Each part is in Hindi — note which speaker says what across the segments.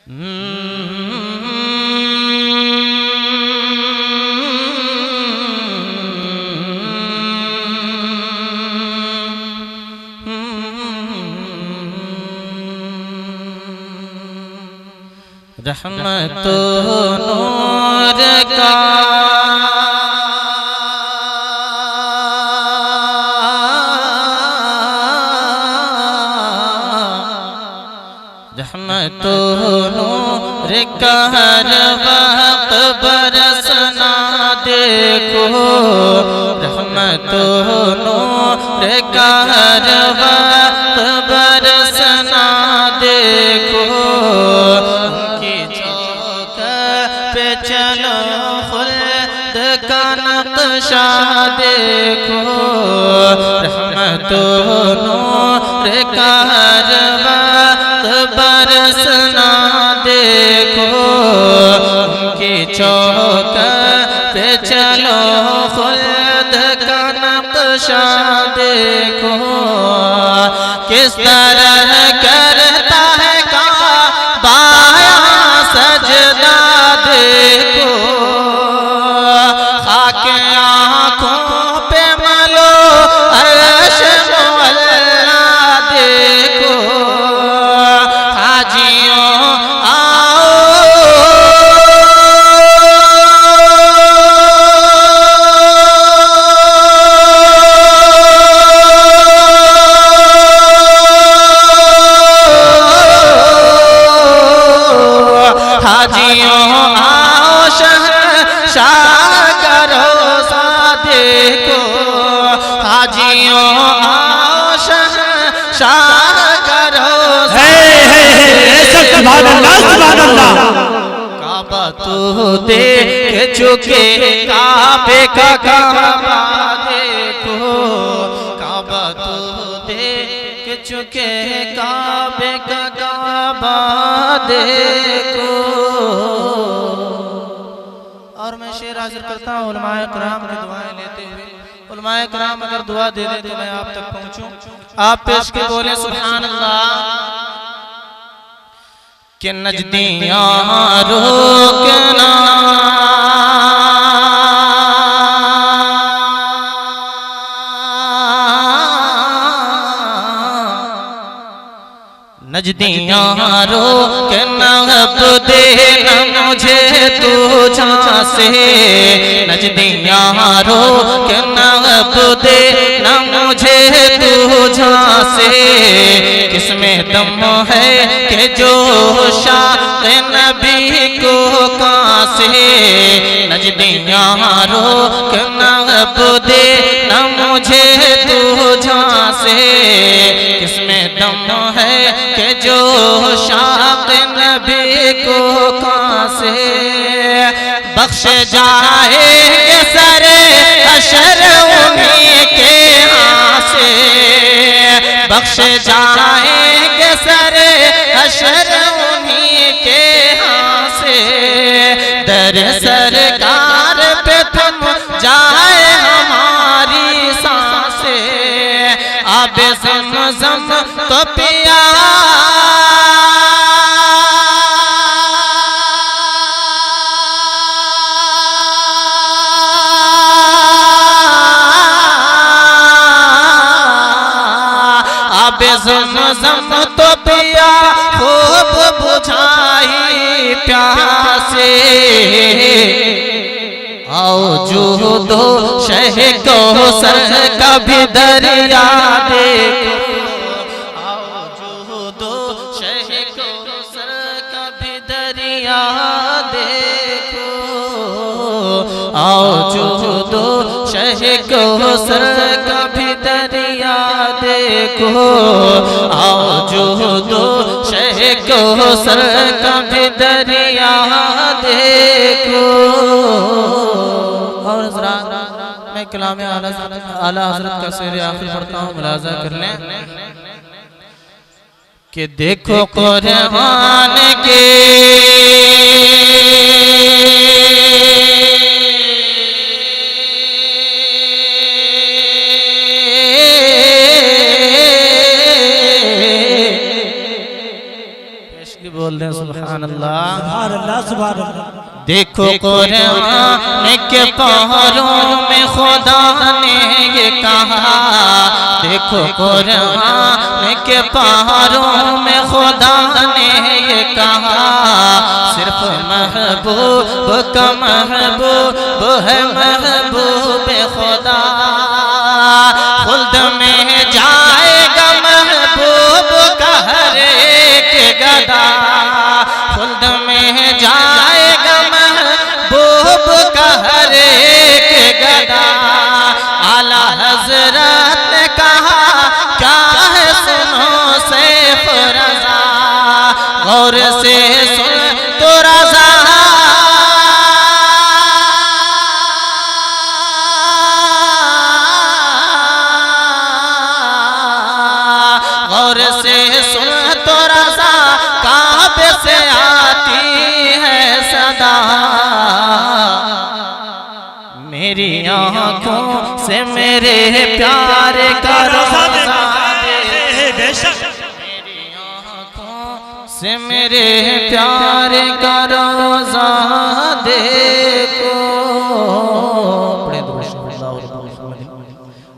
Speaker 1: रहमत नूर का रहमत नूर का हर वक्त बरसना देखो, रहमत नूर का हर वक्त बरसना देखो। चलो खुल्द का नक्शा देखो, रहमत नूर का हर वक्त बरसना देखो। उनकी चौक पे चलो खुल्द का नक्शा देखो। किस तरह करता है काबा सजदा देखो, खाक आँखों पे मलो अर्श मुअल्ला देखो। हाजियों आओ हाजियों आओ शहंशाह का रोज़ा देखो। हाजियों आओ शहंशाह का रोज़ा काबा तू देख चुके काबे का काबा देखो। काबा तू देख चुके काबे का काबा देखो। और मैं शेर हाजिर करता हूँ उलमाए किराम की दुआएं लेते हुए। उलमाए किराम अगर दुआ दे दे तो मैं आप तक पहुँचूं। आप पेश के बोले सुभान अल्लाह। कि नजदियाँ रोकना नजदियाँ रोकना अब देना मुझे तुझा से। नजदियाँ रोकना अब देना मुझे तुझा से। किसमें दम है कि जो शाक़ नबी को कासे। नजदियाँ रोकना अब देना मुझे तुझा से। किसमें दम है कि जो शाक़ नबी को कासे। बख्श जाएंगे सरे हशर उन्हीं के यहाँ से। बख्श जाएंगे सरे हशर उन्हीं के यहाँ से। दर सरकार पे थम जाए हमारी सांसें। आबे ज़मज़म तो पिया आबे ज़मज़म तो पिया खूब बुझाई प्यासे। आओ जो दो शह को सर कभी दरिया देखो। आओ जो दो शह को सर कभी दरिया देखो। आओ जो दो शह को सर कभी दरिया देखो। आओ जो दो शह को सर कभी दरिया देखो। और मैं कलाम आला हज़रत का शेर आखिर पढ़ता हूँ, मुलाज़ा कर लें कि देखो कुरान के बोल दें सुभान सुभान अल्लाह
Speaker 2: सुभान अल्लाह सुभान अल्लाह।
Speaker 1: देखो कुरान के पहरों में खुदा ने ये कहा, देखो कुरान के पहरों में खुदा ने ये कहा, सिर्फ महबूब का महबूब है महबूब खुदा। खुल्द में जाएगा महबूब का हर एक गदा, खुल्द में जाएगा महबूब का हर एक गदा। आला हजरत ने कहा क्या है सुनो सैफ रज़ा, गौर से सुन तो रज़ा, गौर से सुन तो रज़ा, काबे से आती है सदा। मेरी आँखों से मेरे प्यार का रोज़ा बेशक, मेरी आँखों से मेरे प्यार का रोज़ा देखो।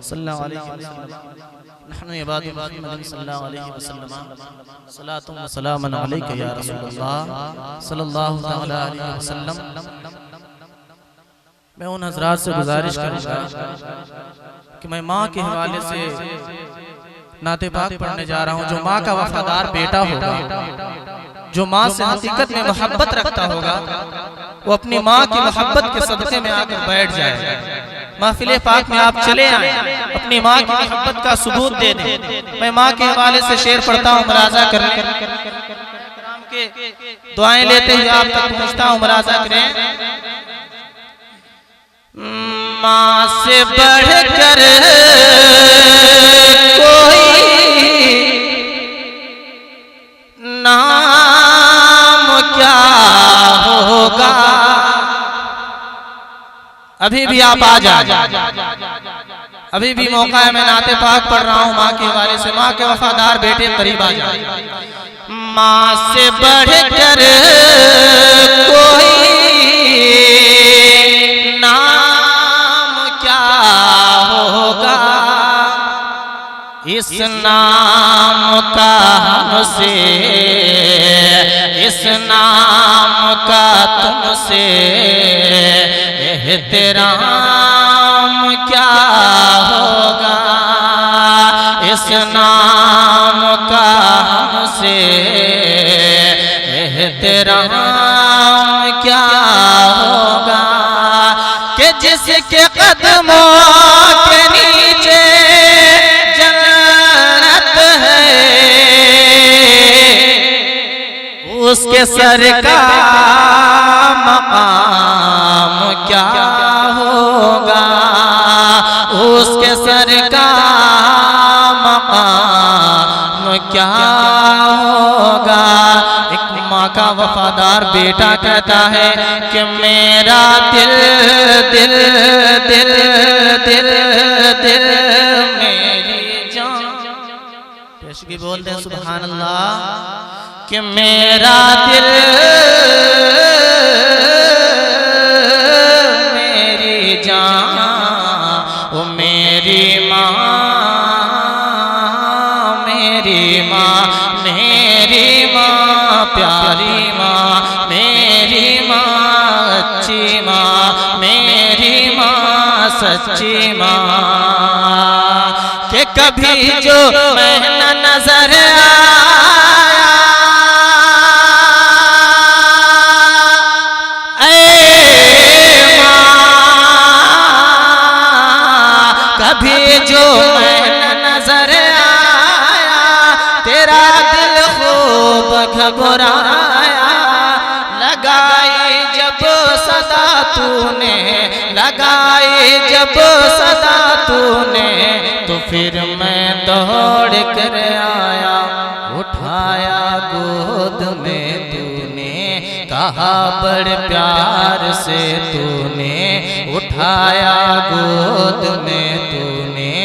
Speaker 1: सल्लल्लाहु अलैहि वसल्लम सल्लल्लाहु अलैहि वसल्लम सलातुम व सलामुन अलैका या रसूलल्लाह सल्लल्लाहु तआला अलैहि वसल्लम। मैं उन हजरात से गुजारिश करूंगा कि मैं माँ के हवाले से नाते पाक पढ़ने जा रहा हूँ। जो माँ का वफादार बेटा होगा, जो माँ से हकीकत में मोहब्बत रखता होगा, वो अपनी माँ की मोहब्बत के सदक़े में आकर बैठ जाए। महफिल पाक में आप चले आए, अपनी माँ की मोहब्बत का सबूत दे दें। मैं माँ के हवाले से शेर पढ़ता हूँ, मुलाजा करें, दुआएं लेते हुए आप तक पहुँचता हूँ, मुलाजा करें। माँ से बढ़कर कोई नाम क्या होगा। अभी भी आप आ जाए, अभी भी मौका है। मैं नाते पाक पढ़ रहा हूँ माँ के हवाले से। माँ के वफादार बेटे करीब आ जाए। माँ से बढ़कर कोई नाम क्या होगा, इस नाम का हमसे, इस नाम का तुमसे एहतराम क्या होगा, इस नाम का हमसे एहतराम क्या होगा। कि जिसके कदमों के नीचे जन्नत है, उसके सर का मकाम क्या होगा, उसके सर का मकाम क्या होगा। एक माँ का वफादार बेटा कहता है कि मेरा दिल दिल दिल दिल दिल मेरी जान, पेशगी बोलते हैं सुभान अल्लाह। कि मेरा दिल मेरी जान, वो मेरी माँ, मेरी माँ, मेरी माँ, प्यारी माँ, मेरी माँ, अच्छी माँ, मेरी माँ, सच्ची माँ। कि कभी जो मैं न नजर कभी जो मैं नजर आया, तेरा दिल खूब घबराया। लगाई जब सदा तूने, लगाई जब सदा तूने, तो फिर मैं दौड़ कर आया। उठाया गोद में तूने, कहा बड़ प्यार से तूने, उठाया गोद में तूने,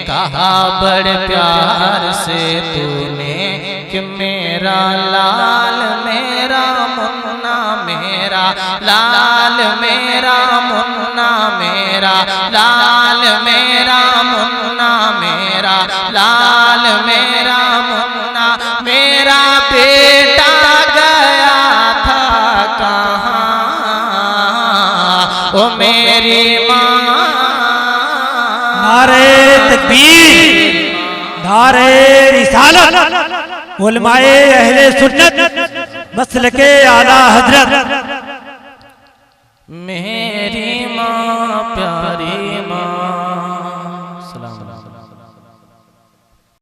Speaker 1: कहा बड़ प्यार से तूने। कि मेरा लाल मेरा लाल मेरा मुन्ना मेरा लाल मेरा मुन्ना मेरा लाल मेरा मुन्ना मेरा बेटा गया था कहाँ ओ मेरी माँ।
Speaker 2: नारे तकबीर, नारे रिसालत, उलमाए अहले सुन्नत, मसलके आला हजरत